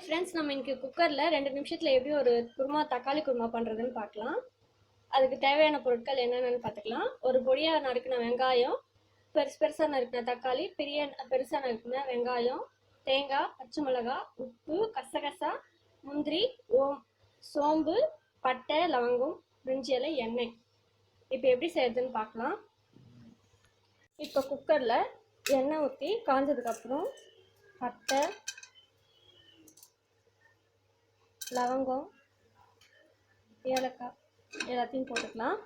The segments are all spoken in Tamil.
ஃப்ரெண்ட்ஸ், நம்ம இன்னைக்கு குக்கரில் 2 நிமிஷத்தில் எப்படி ஒரு குருமா தக்காளி குருமா பண்ணுறதுன்னு பார்க்கலாம். அதுக்கு தேவையான பொருட்கள் என்னென்னு பார்த்துக்கலாம். ஒரு பொடியாக நறுக்கின வெங்காயம், பெருசாக நறுக்கின தக்காளி, பெருசாக நறுக்கின வெங்காயம், தேங்காய், பச்சை மிளகாய், உப்பு, கசகசா, முந்திரி, சோம்பு, பட்டை, லவங்கம், பிரிஞ்சி இலை, எண்ணெய். இப்போ எப்படி செய்யறதுன்னு பார்க்கலாம். இப்போ குக்கரில் எண்ணெய் ஊற்றி காஞ்சதுக்கப்புறம் பட்டை, லவங்கம், ஏலக்காய் எல்லாத்தையும் போட்டுக்கலாம்.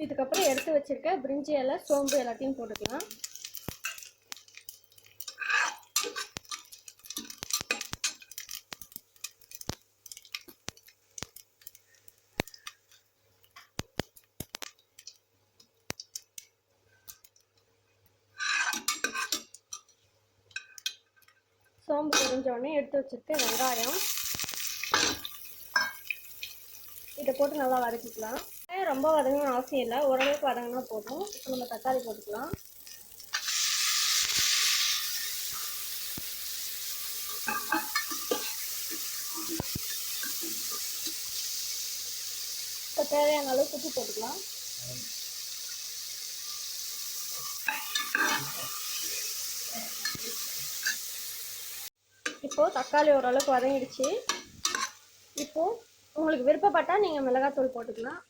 இதுக்கப்புறம் எடுத்து வச்சிருக்க பிரிஞ்சி இலை, சோம்பு எல்லாத்தையும் போட்டுக்கலாம். சோம்பு பொரிஞ்ச உடனே எடுத்து வச்சிருக்க வெங்காயம் இதை போட்டு நல்லா வதக்கிக்கலாம். ரொம்ப வதங்கணும்னு அவசியம் இல்லை, ஓரளவுக்கு வதங்கினா போதும். இப்போ நம்ம தக்காளி போட்டுக்கலாம். இப்போ தேவையான அளவு உப்பு போட்டுக்கலாம். இப்போ தக்காளி ஓரளவுக்கு வதங்கிடுச்சு. இப்போ உங்களுக்கு விருப்பப்பட்டால் நீங்கள் மிளகாத்தூள் போட்டுக்கலாம்,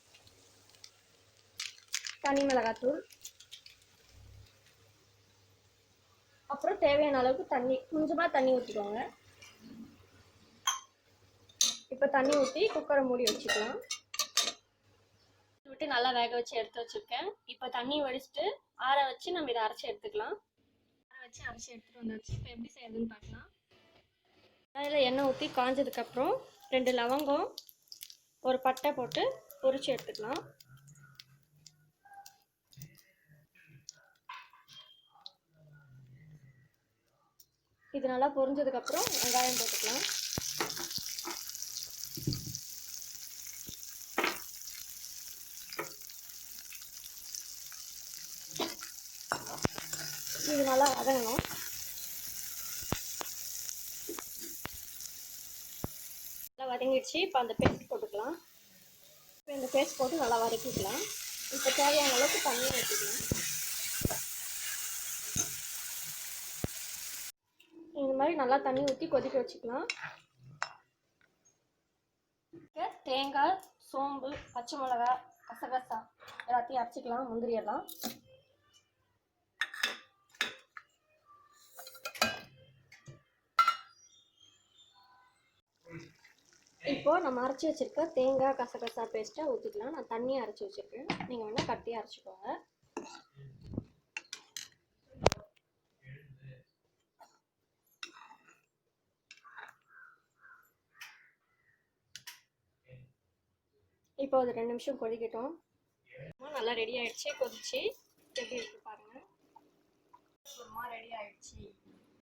தனி மிளகாத்தூள். அப்புறம் தேவையான அளவுக்கு தண்ணி, கொஞ்சமாக தண்ணி ஊற்றிக்கோங்க. இப்போ தண்ணி ஊற்றி குக்கரை மூடி வச்சுக்கலாம். விட்டு நல்லா வேக வச்சு எடுத்து வச்சுருக்கேன். இப்போ தண்ணி வடிச்சிட்டு ஆற வச்சு நம்ம இதை அரைச்சி எடுத்துக்கலாம். அரைச்சி எடுத்துகிட்டு வந்தாச்சு. இப்போ எப்படி செய்யறதுன்னு பார்க்கலாம். அதில் எண்ணெய் ஊற்றி காஞ்சதுக்கப்புறம் 2 லவங்கம், ஒரு பட்டை போட்டு பொரிச்சு எடுத்துக்கலாம். இது நல்லா பொரிஞ்சதுக்கப்புறம் வெங்காயம் போட்டுக்கலாம். இது நல்லா வதங்கணும். நல்லா வதங்கிடுச்சு. இப்போ அந்த பேஸ்ட் போட்டுக்கலாம். இப்போ இந்த பேஸ்ட் போட்டு நல்லா வதக்கிக்கலாம். இப்போ தேவையான அளவுக்கு தண்ணி ஊற்றிக்கலாம். இந்த மாதிரி நல்லா தண்ணி ஊற்றி கொதிக்க வச்சுக்கலாம். தேங்காய், சோம்பு, பச்சை மிளகாய், கசகசா எல்லாத்தையும் அரைச்சிக்கலாம். முந்திரி எல்லாம் இப்போ நம்ம அரைச்சி வச்சிருக்க தேங்காய், கசகசா பேஸ்ட்டை ஊற்றிக்கலாம். நான் தண்ணியை அரைச்சி வச்சிருக்கேன், நீங்கள் வேணால் கட்டியாக அரைச்சிக்கோங்க. இப்போ அது 2 நிமிஷம் கொதிக்கட்டும். நல்லா ரெடி ஆயிடுச்சு. கொதிச்சு எப்படி இருக்கு பாருங்க. ரெடி ஆயிடுச்சு.